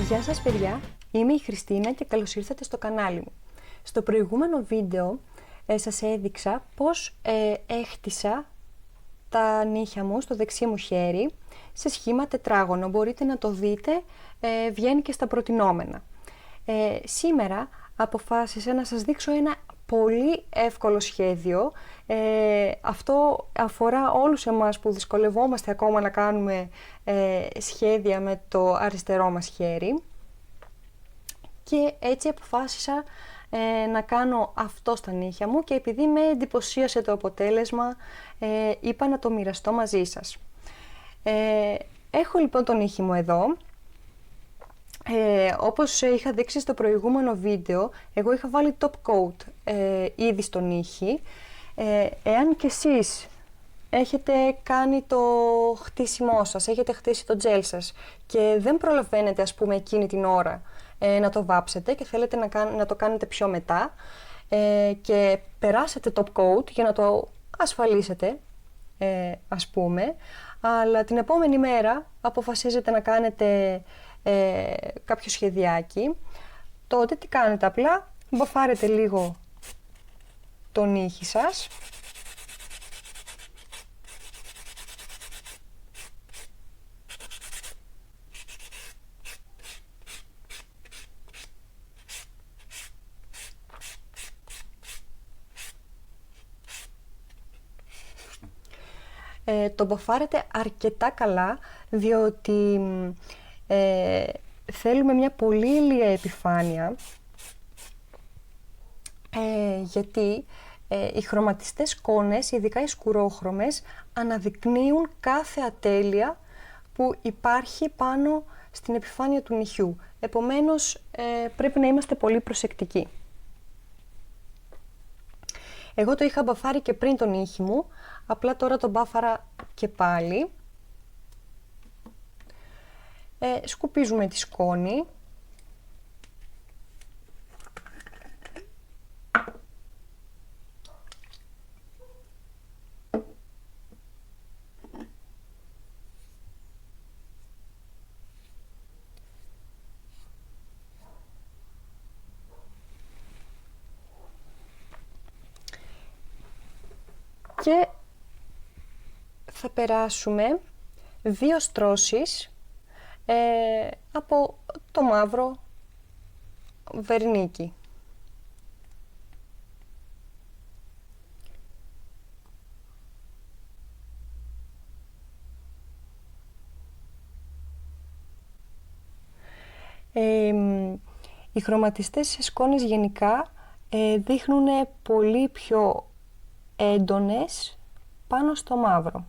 Γεια σας παιδιά, είμαι η Χριστίνα και καλώς ήρθατε στο κανάλι μου. Στο προηγούμενο βίντεο σας έδειξα πώς έχτισα τα νύχια μου στο δεξί μου χέρι σε σχήμα τετράγωνο. Μπορείτε να το δείτε, βγαίνει και στα προτινόμενα. Σήμερα αποφάσισα να σας δείξω ένα πολύ εύκολο σχέδιο. Αυτό αφορά όλους εμάς που δυσκολευόμαστε ακόμα να κάνουμε σχέδια με το αριστερό μας χέρι. Και έτσι αποφάσισα να κάνω αυτό στα νύχια μου και επειδή με εντυπωσίασε το αποτέλεσμα, είπα να το μοιραστώ μαζί σας. Έχω λοιπόν το νύχι μου εδώ. Όπως είχα δείξει στο προηγούμενο βίντεο, εγώ είχα βάλει top coat ήδη στο νύχι. Εάν και εσείς έχετε κάνει το χτίσιμό σας, έχετε χτίσει το τζέλ σας και δεν προλαβαίνετε ας πούμε εκείνη την ώρα να το βάψετε και θέλετε να το κάνετε πιο μετά και περάσετε top coat για να το ασφαλίσετε ας πούμε, αλλά την επόμενη μέρα αποφασίζετε να κάνετε κάποιο σχεδιάκι, τότε τι κάνετε? Απλά μποφάρετε λίγο το νύχι σας το μποφάρετε αρκετά καλά, διότι θέλουμε μια πολύ ηλία επιφάνεια, γιατί οι χρωματιστές σκόνες, ειδικά οι σκουρόχρωμες, αναδεικνύουν κάθε ατέλεια που υπάρχει πάνω στην επιφάνεια του νυχιού. Επομένως, πρέπει να είμαστε πολύ προσεκτικοί. Εγώ το είχα μπαφάρει και πριν τον νύχι μου, απλά τώρα το μπάφαρα και πάλι. Σκουπίζουμε τη σκόνη. Και θα περάσουμε 2 στρώσεις από το μαύρο βερνίκι. Οι χρωματιστές σε σκόνες γενικά δείχνουν πολύ πιο έντονες πάνω στο μαύρο.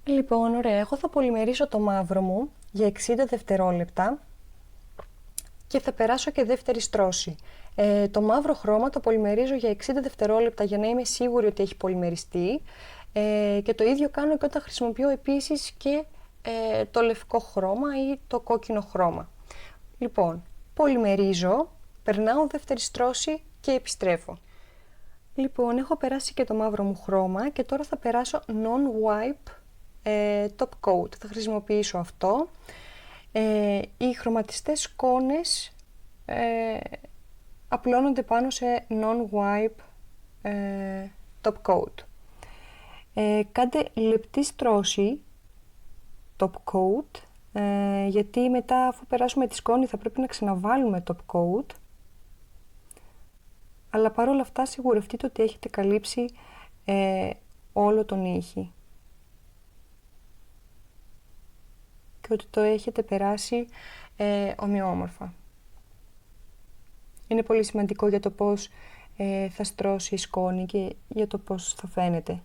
Λοιπόν, ωραία, εγώ θα πολυμερίσω το μαύρο μου για 60 δευτερόλεπτα και θα περάσω και δεύτερη στρώση. Το μαύρο χρώμα το πολυμερίζω για 60 δευτερόλεπτα για να είμαι σίγουρη ότι έχει πολυμεριστεί και το ίδιο κάνω και όταν χρησιμοποιώ επίσης και το λευκό χρώμα ή το κόκκινο χρώμα. Λοιπόν, πολυμερίζω, περνάω δεύτερη στρώση και επιστρέφω. Λοιπόν, έχω περάσει και το μαύρο μου χρώμα και τώρα θα περάσω non-wipe top coat. Θα χρησιμοποιήσω αυτό. Οι χρωματιστές σκόνες απλώνονται πάνω σε non-wipe top coat. Κάντε λεπτή στρώση top coat, γιατί μετά αφού περάσουμε τη σκόνη θα πρέπει να ξαναβάλουμε top coat αλλά παρόλα αυτά σιγουρευτείτε ότι έχετε καλύψει όλο τον ήχη και ότι το έχετε περάσει ομοιόμορφα. Είναι πολύ σημαντικό για το πώς θα στρώσει η σκόνη και για το πώς θα φαίνεται.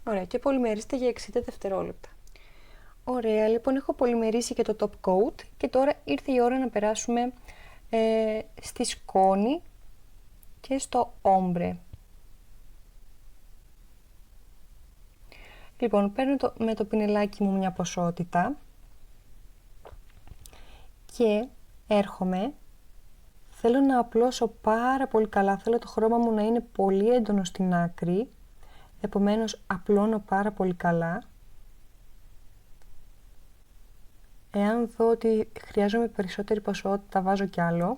Ωραία, και πολυμερίστε για 60 δευτερόλεπτα. Ωραία, λοιπόν έχω πολυμερίσει και το top coat και τώρα ήρθε η ώρα να περάσουμε στη σκόνη και στο ombre. Λοιπόν, παίρνω με το πινελάκι μου μια ποσότητα και έρχομαι, θέλω να απλώσω πάρα πολύ καλά, θέλω το χρώμα μου να είναι πολύ έντονο στην άκρη, επομένως απλώνω πάρα πολύ καλά. Εάν δω ότι χρειάζομαι περισσότερη ποσότητα, βάζω κι άλλο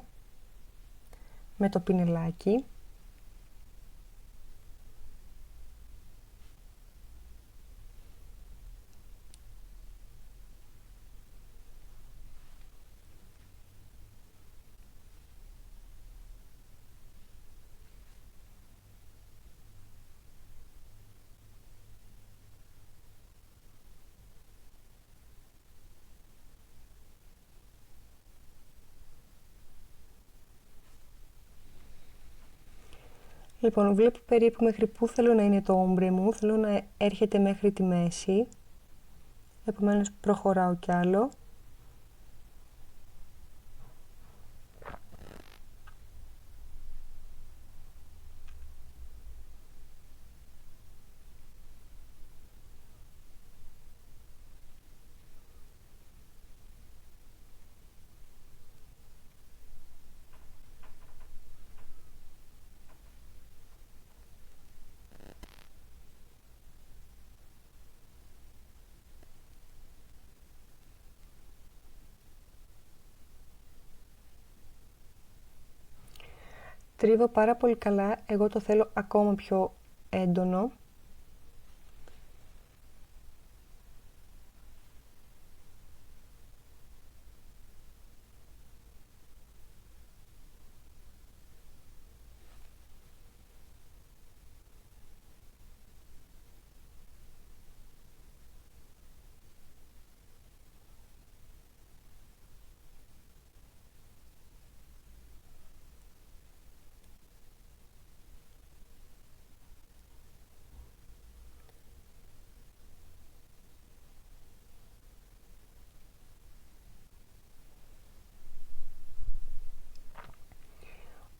με το πινελάκι. Λοιπόν, βλέπω περίπου μέχρι πού θέλω να είναι το όμπρε μου, θέλω να έρχεται μέχρι τη μέση, επομένως προχωράω κι άλλο. Τρίβω πάρα πολύ καλά, εγώ το θέλω ακόμα πιο έντονο.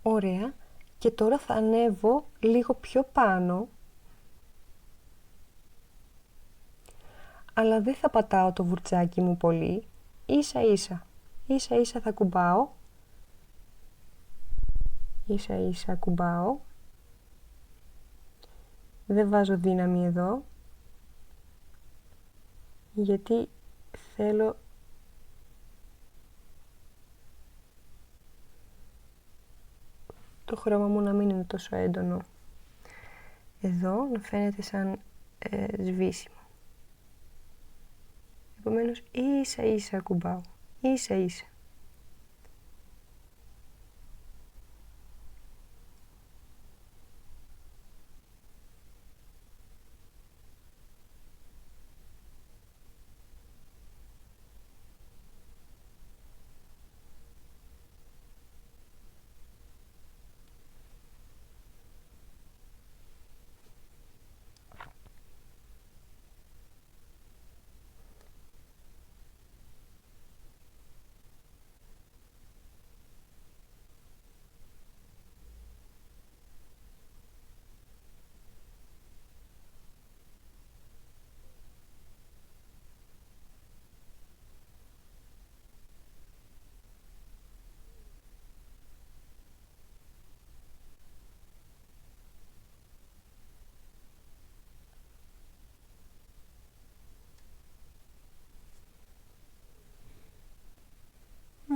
Ωραία, και τώρα θα ανέβω λίγο πιο πάνω, αλλά δεν θα πατάω το βουρτσάκι μου πολύ, ίσα ίσα θα κουμπάω, ίσα κουμπάω, δεν βάζω δύναμη εδώ, γιατί θέλω το χρώμα μου να μην είναι τόσο έντονο. Εδώ να φαίνεται σαν σβήσιμο. Επομένως ίσα κουμπάω, ίσα.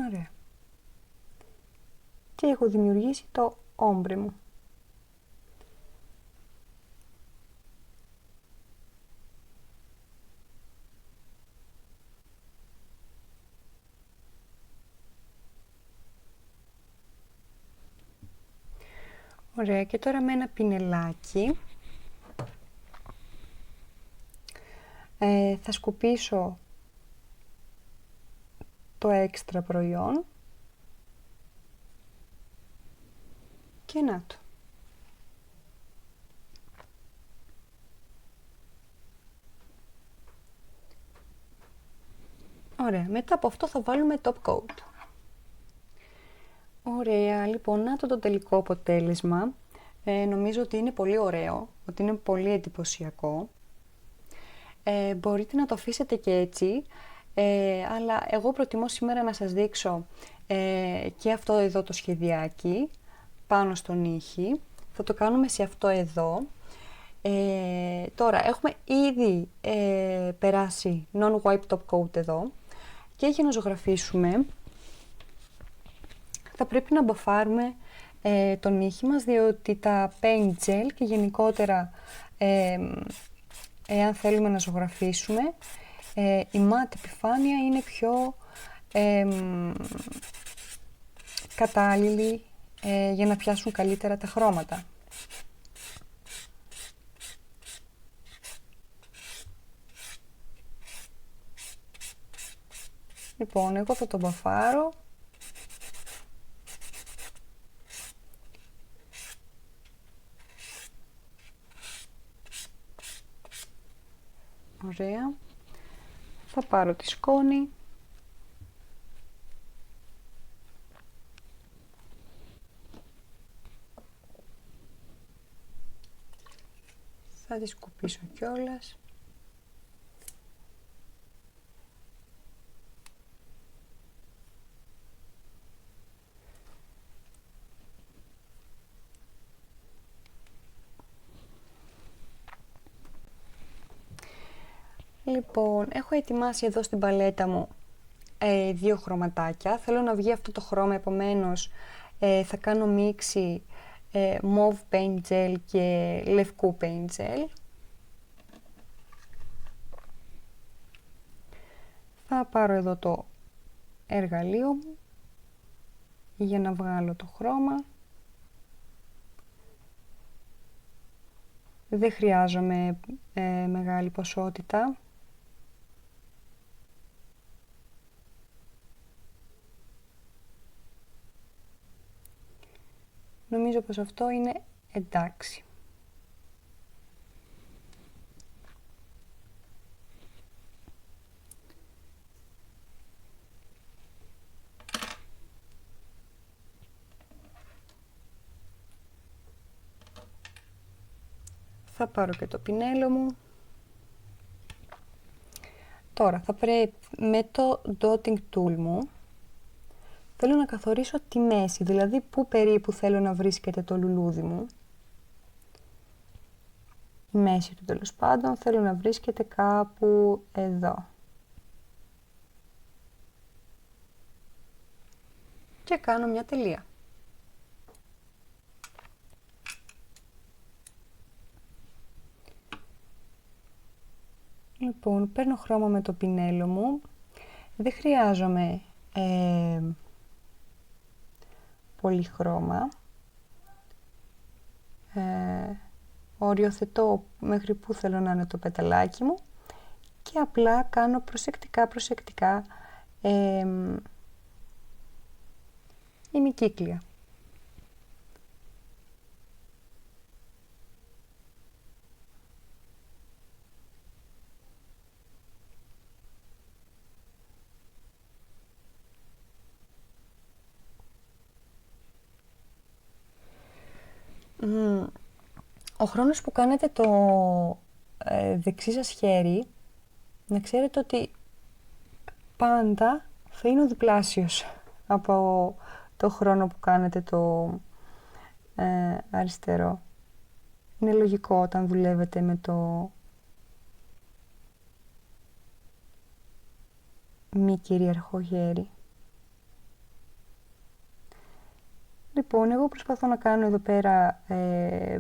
Ωραία. Και έχω δημιουργήσει το όμπρε μου. Ωραία, και τώρα με ένα πινελάκι θα σκουπίσω το έξτρα προϊόν και να το. Ωραία, μετά από αυτό θα βάλουμε top coat. Ωραία, λοιπόν, να το τελικό αποτέλεσμα. Νομίζω ότι είναι πολύ ωραίο, ότι είναι πολύ εντυπωσιακό. Μπορείτε να το αφήσετε και έτσι, αλλά εγώ προτιμώ σήμερα να σας δείξω και αυτό εδώ το σχεδιάκι πάνω στον ήχη. Θα το κάνουμε σε αυτό εδώ. Τώρα έχουμε ήδη περάσει non-wipe top coat εδώ και για να ζωγραφίσουμε θα πρέπει να μπαφάρουμε τον ήχη μας, διότι τα paint gel και γενικότερα εάν θέλουμε να ζωγραφίσουμε η μάτι επιφάνεια είναι πιο κατάλληλη για να πιάσουν καλύτερα τα χρώματα. Λοιπόν, εγώ θα τον μπαφάρω. Ωραία. Θα πάρω τη σκόνη. Θα τη σκουπίσω κιόλας. Λοιπόν, έχω ετοιμάσει εδώ στην παλέτα μου δύο χρωματάκια. Θέλω να βγει αυτό το χρώμα, επομένως θα κάνω μίξη mauve paint gel και λευκού paint gel. Θα πάρω εδώ το εργαλείο μου για να βγάλω το χρώμα. Δεν χρειάζομαι μεγάλη ποσότητα. Νομίζω πως αυτό είναι εντάξει. Θα πάρω και το πινέλο μου. Τώρα θα πρέπει με το dotting tool μου θέλω να καθορίσω τη μέση, δηλαδή πού περίπου θέλω να βρίσκεται το λουλούδι μου. Η μέση του τέλος πάντων θέλω να βρίσκεται κάπου εδώ. Και κάνω μια τελεία. Λοιπόν, παίρνω χρώμα με το πινέλο μου. Δεν χρειάζομαι πολύ χρώμα. Οριοθετώ μέχρι που θέλω να είναι το πεταλάκι μου και απλά κάνω προσεκτικά ημικύκλια. Ο χρόνος που κάνετε το δεξί σας χέρι, να ξέρετε ότι πάντα θα είναι ο διπλάσιος από το χρόνο που κάνετε το αριστερό. Είναι λογικό όταν δουλεύετε με το μη κυρίαρχο χέρι. Λοιπόν, εγώ προσπαθώ να κάνω εδώ πέρα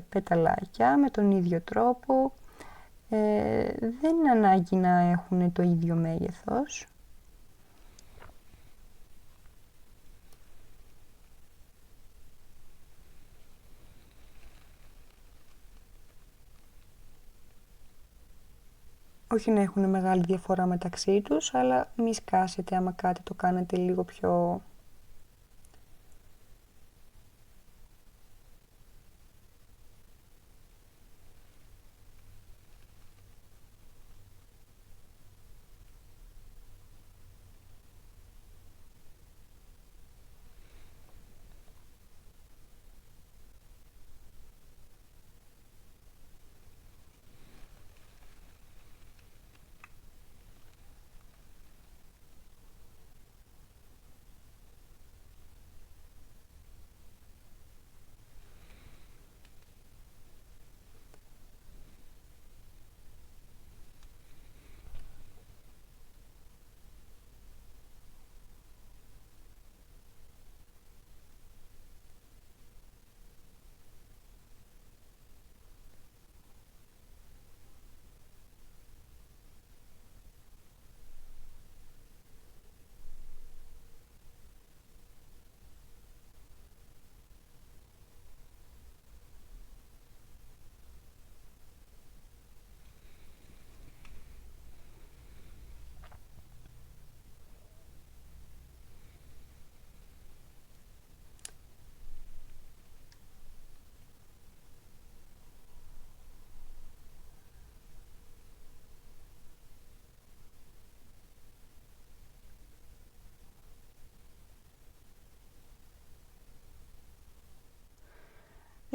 πεταλάκια με τον ίδιο τρόπο. Δεν είναι ανάγκη να έχουν το ίδιο μέγεθος. όχι να έχουν μεγάλη διαφορά μεταξύ τους, αλλά μη σκάσετε άμα κάτι το κάνετε λίγο πιο...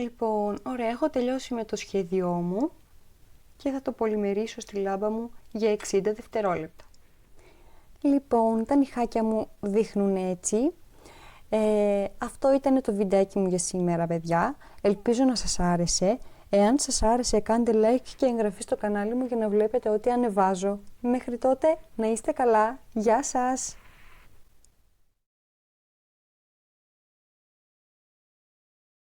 Λοιπόν, ωραία, έχω τελειώσει με το σχέδιό μου και θα το πολυμερίσω στη λάμπα μου για 60 δευτερόλεπτα. Λοιπόν, τα νυχάκια μου δείχνουν έτσι. Αυτό ήταν το βιντεάκι μου για σήμερα, παιδιά. Ελπίζω να σας άρεσε. Εάν σας άρεσε, κάντε like και εγγραφή στο κανάλι μου για να βλέπετε ό,τι ανεβάζω. Μέχρι τότε, να είστε καλά. Γεια σας!